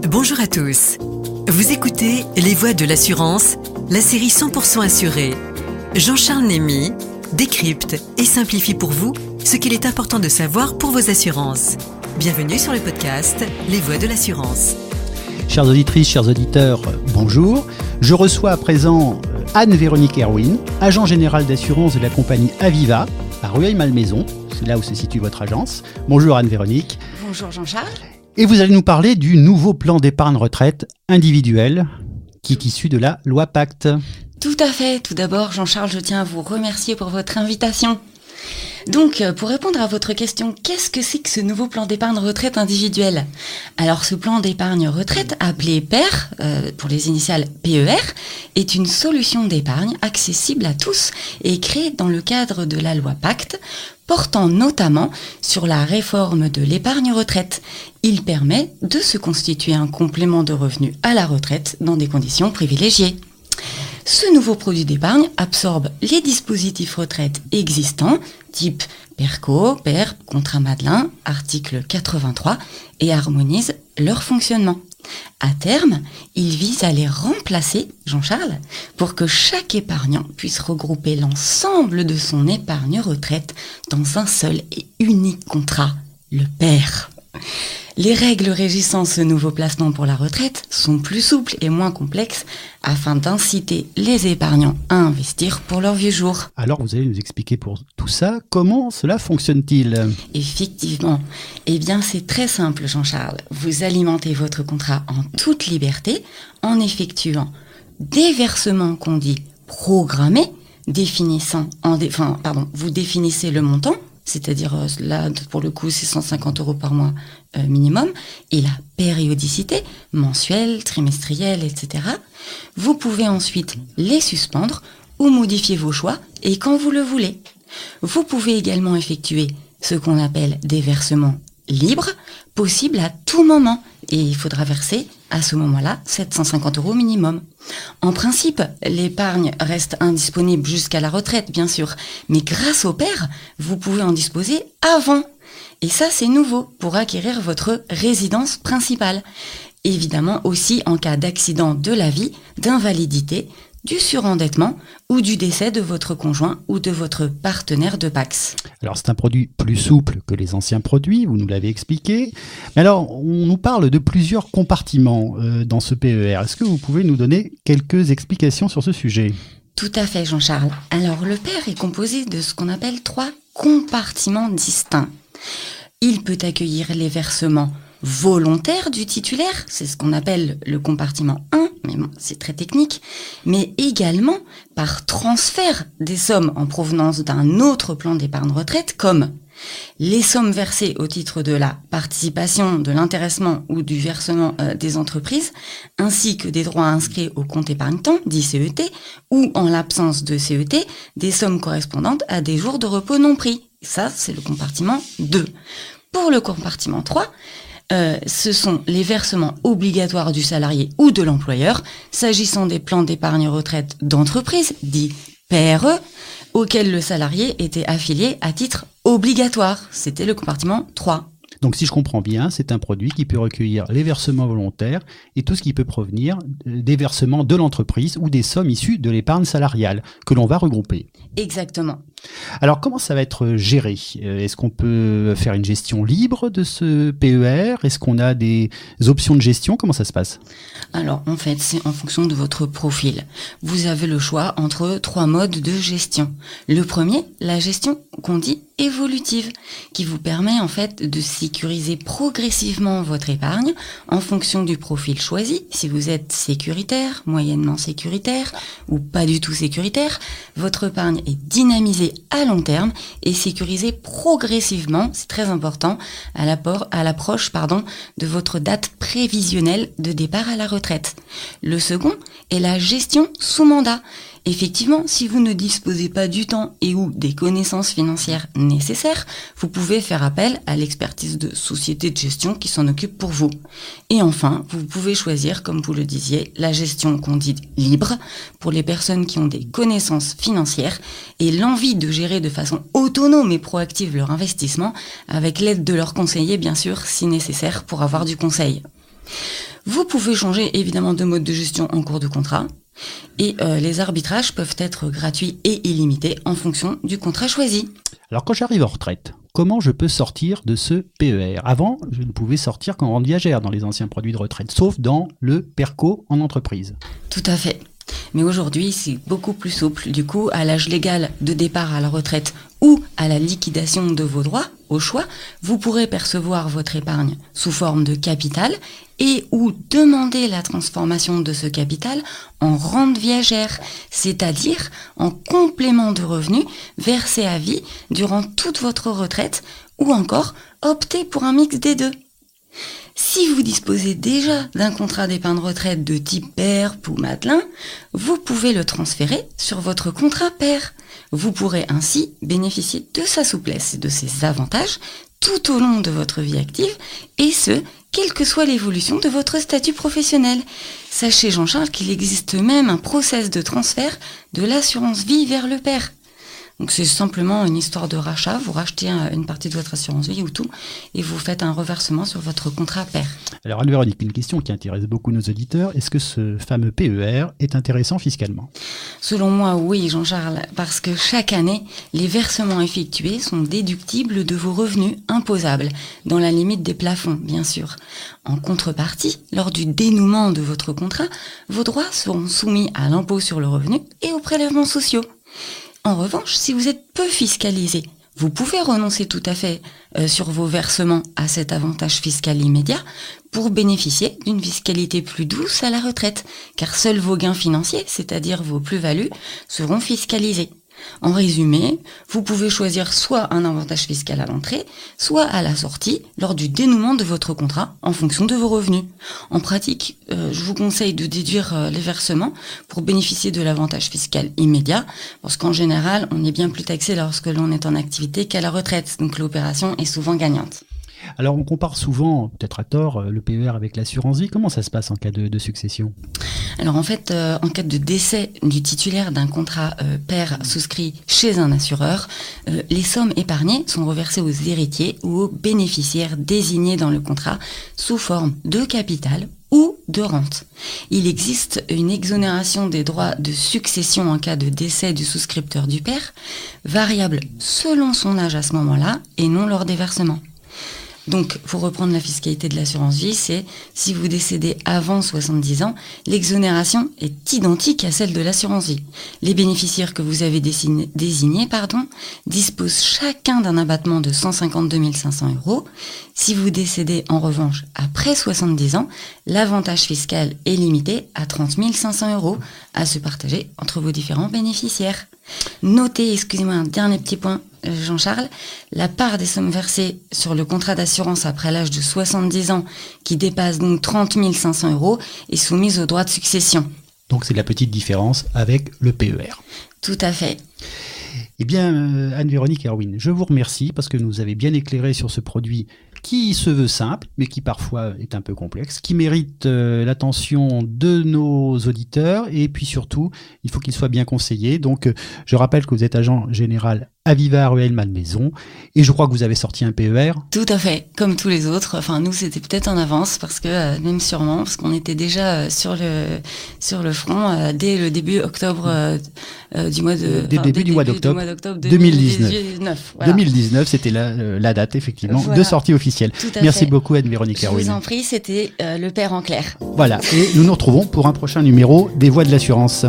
Bonjour à tous. Vous écoutez Les Voix de l'assurance, la série 100% assurée. Jean-Charles Némy décrypte et simplifie pour vous ce qu'il est important de savoir pour vos assurances. Bienvenue sur le podcast Les Voix de l'assurance. Chères auditrices, chers auditeurs, bonjour. Je reçois à présent Anne-Véronique Erwin, agent général d'assurance de la compagnie Aviva, à Rueil-Malmaison. C'est là où se situe votre agence. Bonjour Anne-Véronique. Bonjour Jean-Charles. Et vous allez nous parler du nouveau plan d'épargne retraite individuel qui est issu de la loi Pacte. Tout à fait. Tout d'abord, Jean-Charles, je tiens à vous remercier pour votre invitation. Donc, pour répondre à votre question, qu'est-ce que c'est que ce nouveau plan d'épargne retraite individuel ? Alors, ce plan d'épargne retraite, appelé PER, pour les initiales PER, est une solution d'épargne accessible à tous et créée dans le cadre de la loi Pacte, portant notamment sur la réforme de l'épargne retraite. Il permet de se constituer un complément de revenu à la retraite dans des conditions privilégiées. Ce nouveau produit d'épargne absorbe les dispositifs retraite existants, type PERCO, PER, Contrat Madelin, article 83, et harmonise leur fonctionnement. À terme, il vise à les remplacer, Jean-Charles, pour que chaque épargnant puisse regrouper l'ensemble de son épargne retraite dans un seul et unique contrat, le PER. Les règles régissant ce nouveau placement pour la retraite sont plus souples et moins complexes afin d'inciter les épargnants à investir pour leurs vieux jours. Alors, vous allez nous expliquer pour tout ça, comment cela fonctionne-t-il ? Effectivement. Eh bien, c'est très simple, Jean-Charles. Vous alimentez votre contrat en toute liberté en effectuant des versements qu'on dit programmés, vous définissez le montant, c'est-à-dire là, pour le coup, c'est 150 € par mois minimum, et la périodicité, mensuelle, trimestrielle, etc. Vous pouvez ensuite les suspendre ou modifier vos choix, et quand vous le voulez. Vous pouvez également effectuer ce qu'on appelle des versements libres, possibles à tout moment, et il faudra verser à ce moment-là 750 € minimum. En principe, l'épargne reste indisponible jusqu'à la retraite, bien sûr, mais grâce au PER, vous pouvez en disposer avant. Et ça, c'est nouveau pour acquérir votre résidence principale. Évidemment aussi en cas d'accident de la vie, d'invalidité, du surendettement ou du décès de votre conjoint ou de votre partenaire de Pacs. Alors, c'est un produit plus souple que les anciens produits, vous nous l'avez expliqué. Mais alors, on nous parle de plusieurs compartiments dans ce PER. Est-ce que vous pouvez nous donner quelques explications sur ce sujet ? Tout à fait, Jean-Charles. Alors, le PER est composé de ce qu'on appelle 3 compartiments distincts. Il peut accueillir les versements volontaires du titulaire, c'est ce qu'on appelle le compartiment 1, mais bon, c'est très technique, mais également par transfert des sommes en provenance d'un autre plan d'épargne retraite, comme les sommes versées au titre de la participation, de l'intéressement ou du versement des entreprises, ainsi que des droits inscrits au compte épargne-temps, dit CET, ou en l'absence de CET, des sommes correspondantes à des jours de repos non pris. Ça, c'est le compartiment 2. Pour le compartiment 3, ce sont les versements obligatoires du salarié ou de l'employeur, s'agissant des plans d'épargne retraite d'entreprise, dit PRE, auxquels le salarié était affilié à titre obligatoire. C'était le compartiment 3. Donc, si je comprends bien, c'est un produit qui peut recueillir les versements volontaires et tout ce qui peut provenir des versements de l'entreprise ou des sommes issues de l'épargne salariale que l'on va regrouper. Exactement. Alors, comment ça va être géré ? Est-ce qu'on peut faire une gestion libre de ce PER ? Est-ce qu'on a des options de gestion ? Comment ça se passe ? Alors, en fait, c'est en fonction de votre profil. Vous avez le choix entre 3 modes de gestion. Le premier, la gestion qu'on dit évolutive, qui vous permet en fait de sécuriser progressivement votre épargne en fonction du profil choisi. Si vous êtes sécuritaire, moyennement sécuritaire ou pas du tout sécuritaire, votre épargne est dynamisée à long terme et sécurisée progressivement, c'est très important, à l'approche de votre date prévisionnelle de départ à la retraite. Le second est la gestion sous mandat. Effectivement, si vous ne disposez pas du temps et ou des connaissances financières nécessaires, vous pouvez faire appel à l'expertise de sociétés de gestion qui s'en occupent pour vous. Et enfin, vous pouvez choisir, comme vous le disiez, la gestion qu'on dit libre pour les personnes qui ont des connaissances financières et l'envie de gérer de façon autonome et proactive leur investissement avec l'aide de leurs conseillers, bien sûr, si nécessaire, pour avoir du conseil. Vous pouvez changer évidemment de mode de gestion en cours de contrat. Et les arbitrages peuvent être gratuits et illimités en fonction du contrat choisi. Alors quand j'arrive en retraite, comment je peux sortir de ce PER ? Avant, je ne pouvais sortir qu'en rente viagère dans les anciens produits de retraite, sauf dans le PERCO en entreprise. Tout à fait. Mais aujourd'hui, c'est beaucoup plus souple. Du coup, à l'âge légal de départ à la retraite ou à la liquidation de vos droits, au choix, vous pourrez percevoir votre épargne sous forme de capital et ou demander la transformation de ce capital en rente viagère, c'est-à-dire en complément de revenus versé à vie durant toute votre retraite ou encore opter pour un mix des deux. Si vous disposez déjà d'un contrat d'épargne retraite de type PERP ou Matelin, vous pouvez le transférer sur votre contrat PER. Vous pourrez ainsi bénéficier de sa souplesse et de ses avantages tout au long de votre vie active, et ce, quelle que soit l'évolution de votre statut professionnel. Sachez, Jean-Charles, qu'il existe même un process de transfert de l'assurance vie vers le PER. Donc c'est simplement une histoire de rachat, vous rachetez une partie de votre assurance vie ou tout, et vous faites un reversement sur votre contrat PER. Alors Anne-Véronique, une question qui intéresse beaucoup nos auditeurs, est-ce que ce fameux PER est intéressant fiscalement ? Selon moi, oui, Jean-Charles, parce que chaque année, les versements effectués sont déductibles de vos revenus imposables, dans la limite des plafonds, bien sûr. En contrepartie, lors du dénouement de votre contrat, vos droits seront soumis à l'impôt sur le revenu et aux prélèvements sociaux. En revanche, si vous êtes peu fiscalisé, vous pouvez renoncer tout à fait sur vos versements à cet avantage fiscal immédiat pour bénéficier d'une fiscalité plus douce à la retraite, car seuls vos gains financiers, c'est-à-dire vos plus-values, seront fiscalisés. En résumé, vous pouvez choisir soit un avantage fiscal à l'entrée, soit à la sortie, lors du dénouement de votre contrat, en fonction de vos revenus. En pratique, je vous conseille de déduire les versements pour bénéficier de l'avantage fiscal immédiat, parce qu'en général, on est bien plus taxé lorsque l'on est en activité qu'à la retraite, donc l'opération est souvent gagnante. Alors on compare souvent, peut-être à tort, le PER avec l'assurance vie. Comment ça se passe en cas de succession ? Alors en fait, en cas de décès du titulaire d'un contrat PER souscrit chez un assureur, les sommes épargnées sont reversées aux héritiers ou aux bénéficiaires désignés dans le contrat sous forme de capital ou de rente. Il existe une exonération des droits de succession en cas de décès du souscripteur du PER, variable selon son âge à ce moment-là et non lors des versements. Donc, pour reprendre la fiscalité de l'assurance vie, c'est si vous décédez avant 70 ans, l'exonération est identique à celle de l'assurance vie. Les bénéficiaires que vous avez désignés disposent chacun d'un abattement de 152 500 €. Si vous décédez en revanche après 70 ans, l'avantage fiscal est limité à 30 500 € à se partager entre vos différents bénéficiaires. Notez, excusez-moi, un dernier petit point, Jean-Charles, la part des sommes versées sur le contrat d'assurance après l'âge de 70 ans, qui dépasse donc 30 500 € est soumise aux droits de succession. Donc c'est la petite différence avec le PER. Tout à fait. Eh bien, Anne-Véronique Erwin, je vous remercie parce que vous avez bien éclairé sur ce produit qui se veut simple, mais qui parfois est un peu complexe, qui mérite l'attention de nos auditeurs, et puis surtout, il faut qu'il soit bien conseillé. Donc, je rappelle que vous êtes agent général Aviva Rueil Malmaison, et je crois que vous avez sorti un PER. Tout à fait, comme tous les autres. Enfin, nous, c'était peut-être en avance, parce que même sûrement, parce qu'on était déjà sur le front dès le début octobre du mois d'octobre 2019. Voilà. 2019, c'était la date, effectivement, de sortie officielle. Merci beaucoup, Anne-Véronique Erwin. Je vous en prie, c'était le PER en clair. Voilà, et nous nous retrouvons pour un prochain numéro des Voix de l'assurance.